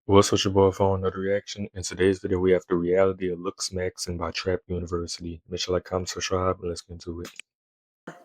What's with your boy for another reaction? In today's video, we have the reality of Lookmaxxing by Trap University. Make sure like, comment, subscribe, and let's get into it.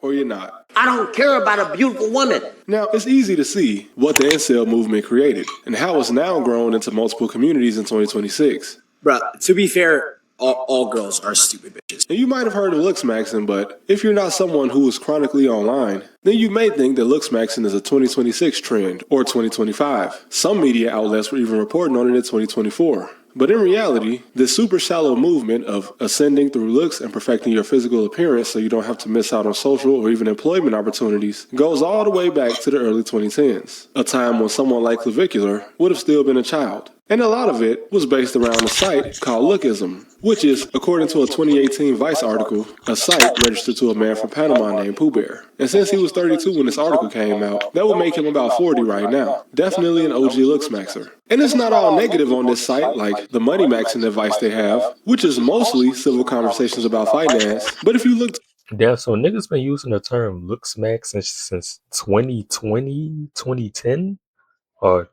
Or you're not. I don't care about a beautiful woman. Now, it's easy to see what the incel movement created and how it's now grown into multiple communities in 2026. Bruh, to be fair, all girls are stupid bitches. And you might have heard of Lookmaxxing, but if you're not someone who is chronically online, then you may think that Lookmaxxing is a 2026 trend or 2025. Some media outlets were even reporting on it in 2024. But in reality, this super shallow movement of ascending through looks and perfecting your physical appearance so you don't have to miss out on social or even employment opportunities goes all the way back to the early 2010s, a time when someone like Clavicular would have still been a child. And a lot of it was based around a site called Lookism, which is, according to a 2018 Vice article, a site registered to a man from Panama named Pooh Bear. And since he was 32 when this article came out, that would make him about 40 right now. Definitely an OG Looksmaxer. And it's not all negative on this site, like the money maxing advice they have, which is mostly civil conversations about finance. But if you look... Damn, so niggas been using the term Lookmaxxing since 2020, 2010? Or...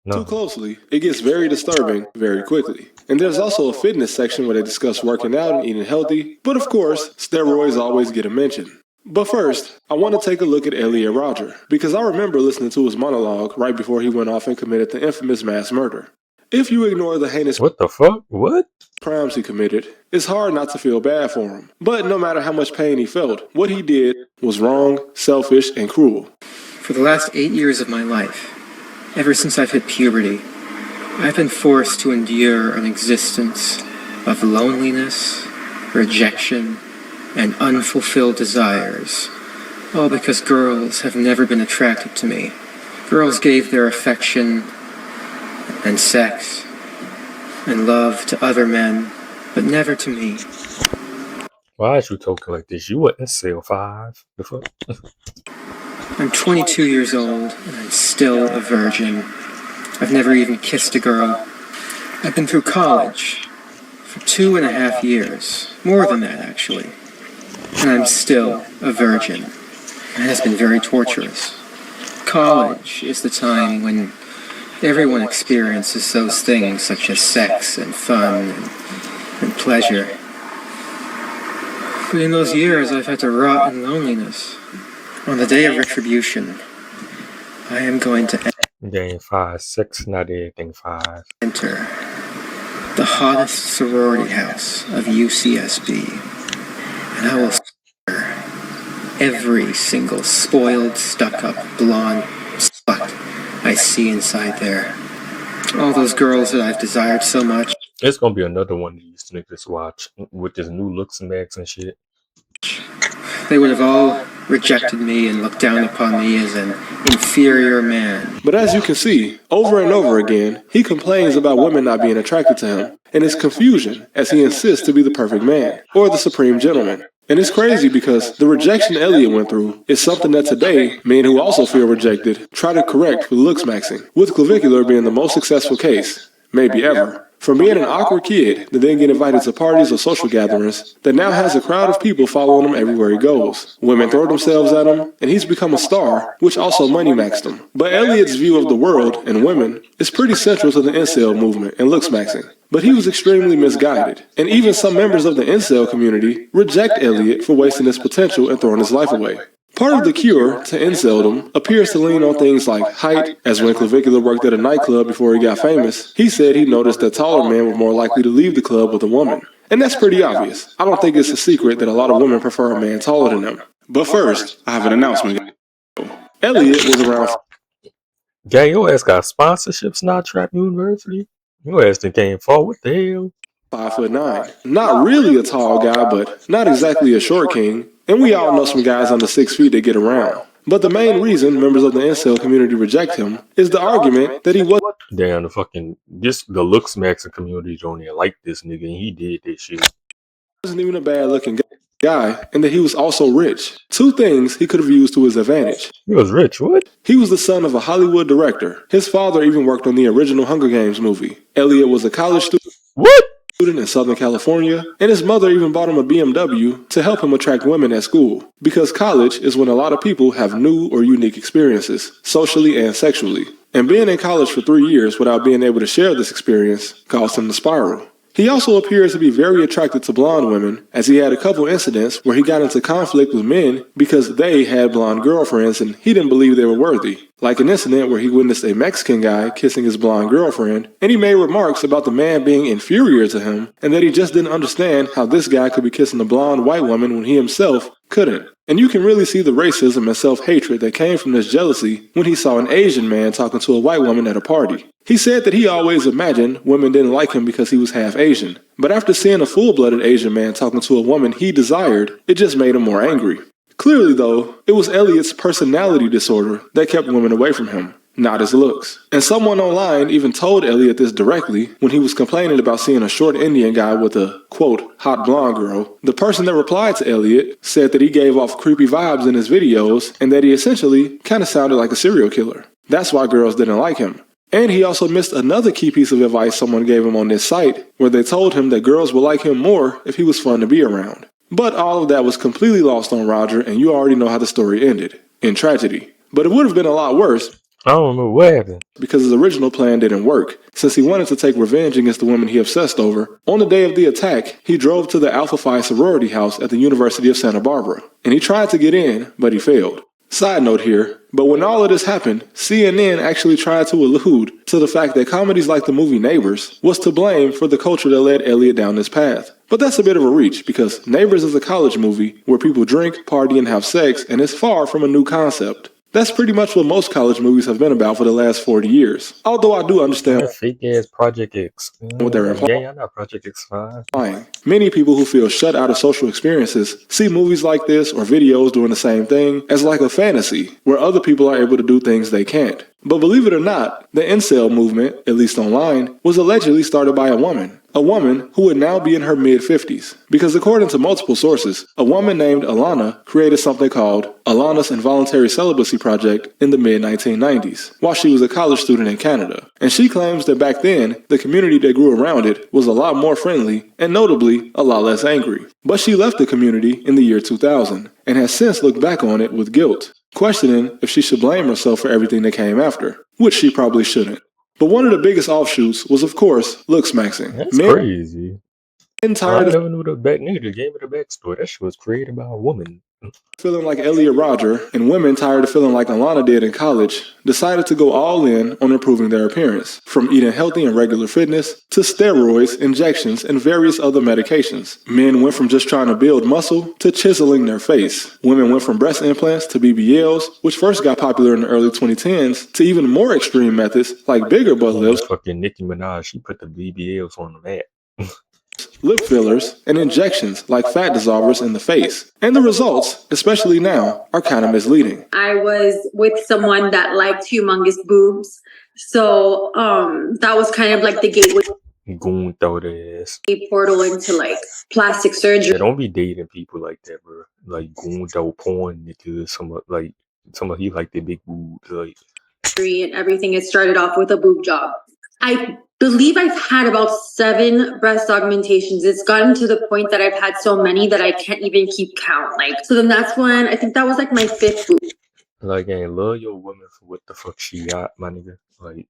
no. Too closely, it gets very disturbing very quickly. And there's also a fitness section where they discuss working out and eating healthy, but of course, steroids always get a mention. But first, I want to take a look at Elliot Rodger, because I remember listening to his monologue right before he went off and committed the infamous mass murder. If you ignore the heinous What the fuck? What? crimes he committed, it's hard not to feel bad for him. But no matter how much pain he felt, what he did was wrong, selfish, and cruel. For the last 8 years of my life, ever since I've hit puberty, I've been forced to endure an existence of loneliness, rejection, and unfulfilled desires, all because girls have never been attracted to me. Girls gave their affection and sex and love to other men, but never to me. Why is you talking like this? You were in cell 5. The fuck? I'm 22 years old, and I'm still a virgin. I've never even kissed a girl. I've been through college for 2.5 years. More than that, actually. And I'm still a virgin. It has been very torturous. College is the time when everyone experiences those things such as sex and fun and pleasure. But in those years, I've had to rot in loneliness. On the day of retribution, I am going to Game 5, 6, not everything 5. enter the hottest sorority house of UCSB, and I will slaughter every single spoiled, stuck-up, blonde slut I see inside there. All those girls that I've desired so much. It's gonna be another one of these niggas watch with this new Lookmaxxing and shit. They would have all rejected me and looked down upon me as an inferior man. But as you can see, over and over again, he complains about women not being attracted to him, and his confusion as he insists to be the perfect man, or the supreme gentleman. And it's crazy because the rejection Elliot went through is something that today, men who also feel rejected try to correct with Lookmaxxing, with Clavicular being the most successful case, maybe ever. From being an awkward kid that then get invited to parties or social gatherings that now has a crowd of people following him everywhere he goes. Women throw themselves at him, and he's become a star, which also money-maxed him. But Elliot's view of the world and women is pretty central to the incel movement and Lookmaxxing. But he was extremely misguided, and even some members of the incel community reject Elliot for wasting his potential and throwing his life away. Part of the cure to inceldom appears to lean on things like height, as when Clavicular worked at a nightclub before he got famous, he said he noticed that taller men were more likely to leave the club with a woman. And that's pretty obvious. I don't think it's a secret that a lot of women prefer a man taller than them. But first, I have an announcement. Elliot was around... Gang, your ass got sponsorships now, Trap University? Your ass done came forward, what the hell? 5'9". Not really a tall guy, but not exactly a short king. And we all know some guys under 6 feet that get around. But the main reason members of the incel community reject him is the argument that he was... Damn, the Lookmaxxing community don't even like this nigga, and he did this shit. Wasn't even a bad-looking guy, and that he was also rich. Two things he could have used to his advantage. He was rich, what? He was the son of a Hollywood director. His father even worked on the original Hunger Games movie. Elliot was a college student. What? In Southern California, and his mother even bought him a BMW to help him attract women at school, because college is when a lot of people have new or unique experiences, socially and sexually. And being in college for 3 years without being able to share this experience caused him to spiral. He also appears to be very attracted to blonde women, as he had a couple incidents where he got into conflict with men because they had blonde girlfriends and he didn't believe they were worthy. Like an incident where he witnessed a Mexican guy kissing his blonde girlfriend, and he made remarks about the man being inferior to him and that he just didn't understand how this guy could be kissing a blonde white woman when he himself couldn't. And you can really see the racism and self-hatred that came from this jealousy when he saw an Asian man talking to a white woman at a party. He said that he always imagined women didn't like him because he was half Asian. But after seeing a full-blooded Asian man talking to a woman he desired, it just made him more angry. Clearly, though, it was Elliot's personality disorder that kept women away from him, not his looks. And someone online even told Elliot this directly when he was complaining about seeing a short Indian guy with a, quote, hot blonde girl. The person that replied to Elliot said that he gave off creepy vibes in his videos and that he essentially kind of sounded like a serial killer. That's why girls didn't like him. And he also missed another key piece of advice someone gave him on this site, where they told him that girls would like him more if he was fun to be around. But all of that was completely lost on Roger, and you already know how the story ended, in tragedy. But it would have been a lot worse I don't remember what happened. because his original plan didn't work, since he wanted to take revenge against the women he obsessed over. On the day of the attack, he drove to the Alpha Phi sorority house at the University of Santa Barbara, and he tried to get in, but he failed. Side note here, but when all of this happened, CNN actually tried to allude to the fact that comedies like the movie Neighbors was to blame for the culture that led Elliot down this path. But that's a bit of a reach, because Neighbors is a college movie where people drink, party, and have sex, and it's far from a new concept. That's pretty much what most college movies have been about for the last 40 years. Although I do understand That fake ass Project X. what they're implying. Yeah, I know Project X 5. Many people who feel shut out of social experiences see movies like this or videos doing the same thing as like a fantasy where other people are able to do things they can't. But believe it or not, the incel movement, at least online, was allegedly started by a woman who would now be in her mid-50s. Because according to multiple sources, a woman named Alana created something called Alana's Involuntary Celibacy Project in the mid-1990s, while she was a college student in Canada. And she claims that back then, the community that grew around it was a lot more friendly and notably a lot less angry. But she left the community in the year 2000 and has since looked back on it with guilt, questioning if she should blame herself for everything that came after, which she probably shouldn't. But one of the biggest offshoots was, of course, Lookmaxxing. That's crazy. I Tired of never knew the back nigga gave me the backstory. That shit was created by a woman. feeling like Elliot Roger, and women tired of feeling like Alana did in college, decided to go all in on improving their appearance, from eating healthy and regular fitness to steroids, injections, and various other medications. Men went from just trying to build muscle to chiseling their face. Women went from breast implants to BBLs, which first got popular in the early 2010s, to even more extreme methods like bigger butt lifts, Fucking Nicki Minaj, she put the BBLs on the map. lip fillers, and injections like fat dissolvers in the face. And the results, especially now, are kind of misleading. I was with someone that liked humongous boobs. So that was kind of like the gateway Goon throw the ass. portal into like plastic surgery. Yeah, don't be dating people like that, bro. Like goon throw porn niggas. Some of you like the big boobs. Like, And everything. It started off with a boob job. I believe I've had about 7 breast augmentations. It's gotten to the point that I've had so many that I can't even keep count. Like, so then that's when I think that was like my 5th boob like, ain't love your woman for what the fuck she got, my nigga. Like,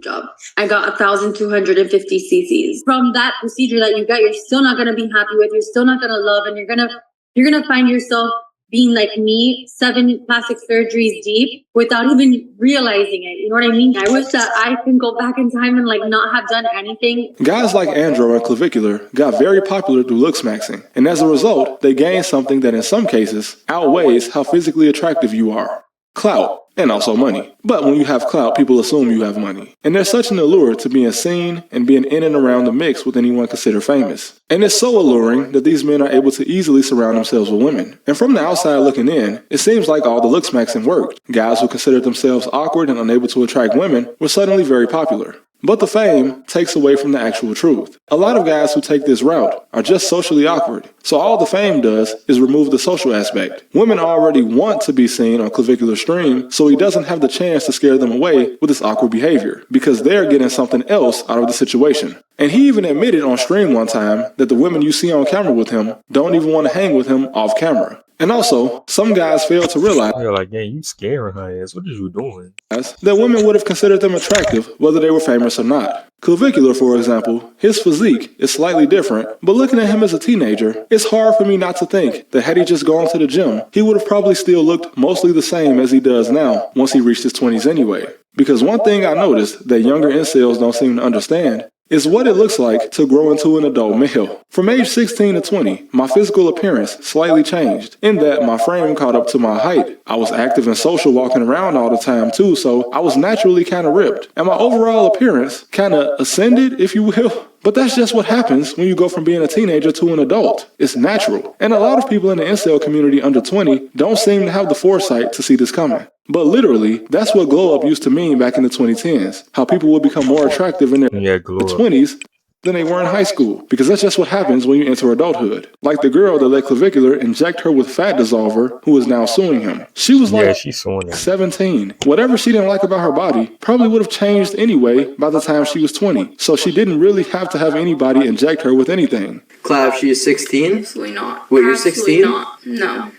job. I got 1,250 cc's. From that procedure that you got, you're still not gonna be happy with. You're still not gonna love, and you're gonna find yourself being like me, 7 plastic surgeries deep without even realizing it. You know what I mean? I wish that I can go back in time and like not have done anything. Guys like Andro and Clavicular got very popular through Lookmaxxing, and as a result, they gained something that in some cases outweighs how physically attractive you are: clout. And also money. But when you have clout, people assume you have money. And there's such an allure to being seen and being in and around the mix with anyone considered famous. And it's so alluring that these men are able to easily surround themselves with women. And from the outside looking in, it seems like all the Lookmaxxing worked. Guys who considered themselves awkward and unable to attract women were suddenly very popular. But the fame takes away from the actual truth. A lot of guys who take this route are just socially awkward, so all the fame does is remove the social aspect. Women already want to be seen on Clavicular stream, so he doesn't have the chance to scare them away with his awkward behavior, because they're getting something else out of the situation. And he even admitted on stream one time that the women you see on camera with him don't even want to hang with him off camera. And also, some guys fail to realize They're like, yeah, you scaring her ass. What is you doing? that women would have considered them attractive whether they were famous or not. Clavicular, for example, his physique is slightly different, but looking at him as a teenager, it's hard for me not to think that had he just gone to the gym, he would have probably still looked mostly the same as he does now once he reached his 20s anyway. Because one thing I noticed that younger incels don't seem to understand is what it looks like to grow into an adult male. From age 16 to 20, my physical appearance slightly changed, in that my frame caught up to my height. I was active and social walking around all the time too, so I was naturally kind of ripped. And my overall appearance kind of ascended, if you will. But that's just what happens when you go from being a teenager to an adult. It's natural. And a lot of people in the incel community under 20 don't seem to have the foresight to see this coming. But literally, that's what glow up used to mean back in the 2010s. How people would become more attractive in their 20s than they were in high school. Because that's just what happens when you enter adulthood. Like the girl that let Clavicular inject her with fat dissolver, who is now suing him. She was like she's suing him. 17. Whatever she didn't like about her body probably would have changed anyway by the time she was 20. So she didn't really have to have anybody inject her with anything. Clav, she is 16? Absolutely not. Wait, you're 16? Not. No.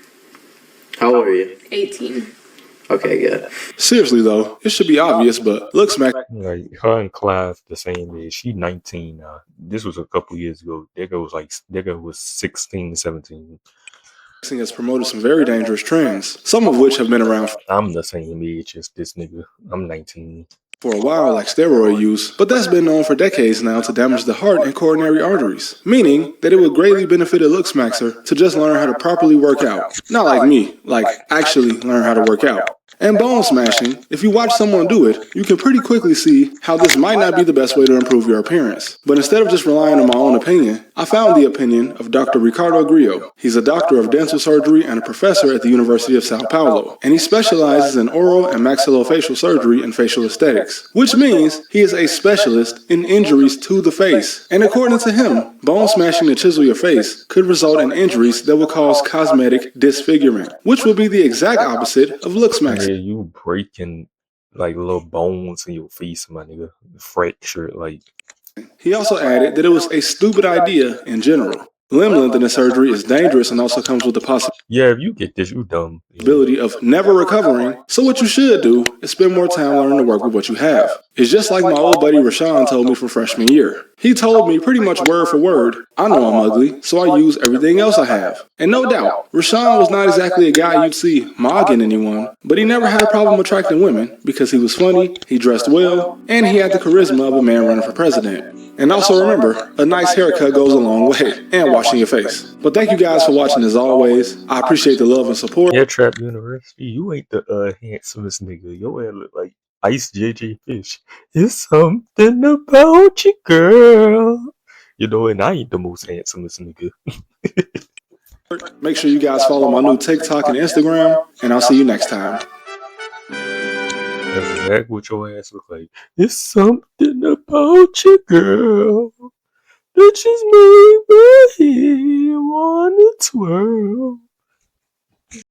How old are you? 18. Okay, good. Seriously though, it should be obvious, but Lookmaxxing Like her and Clive the same age. She 19. This was a couple years ago. Digga was 16, 17. has promoted some very dangerous trends, some of which have been around I'm the same age as this nigga. I'm 19. for a while, like steroid use, but that's been known for decades now to damage the heart and coronary arteries, meaning that it would greatly benefit a Lookmaxxer to just learn how to properly work out. Not like me, like actually learn how to work out. And bone smashing, if you watch someone do it, you can pretty quickly see how this might not be the best way to improve your appearance. But instead of just relying on my own opinion, I found the opinion of Dr. Ricardo Grillo. He's a doctor of dental surgery and a professor at the University of Sao Paulo, and he specializes in oral and maxillofacial surgery and facial aesthetics, which means he is a specialist in injuries to the face. And according to him, bone smashing to chisel your face could result in injuries that will cause cosmetic disfigurement, which will be the exact opposite of Lookmaxxing. Yeah, you breaking like little bones in your face, my nigga. Fractured, like. He also added that it was a stupid idea in general. Limb lengthening surgery is dangerous and also comes with the possibility Yeah, if you get this, you dumb. of never recovering. So what you should do is spend more time learning to work with what you have. It's just like my old buddy Rashawn told me from freshman year. He told me pretty much word for word, I know I'm ugly, so I use everything else I have. And no doubt, Rashawn was not exactly a guy you'd see mogging anyone, but he never had a problem attracting women because he was funny, he dressed well, and he had the charisma of a man running for president. And also remember, a nice haircut goes a long way, and washing your face. But thank you guys for watching as always. I appreciate the love and support. Yeah, Trap University, you ain't the handsomest nigga. Your ass look like Ice JJ Fish. It's something about you, girl. You know, and I ain't the most handsomest nigga. Make sure you guys follow my new TikTok and Instagram, and I'll see you next time. That's exactly what your ass look like. It's something about you, girl. That just made me wanna twirl.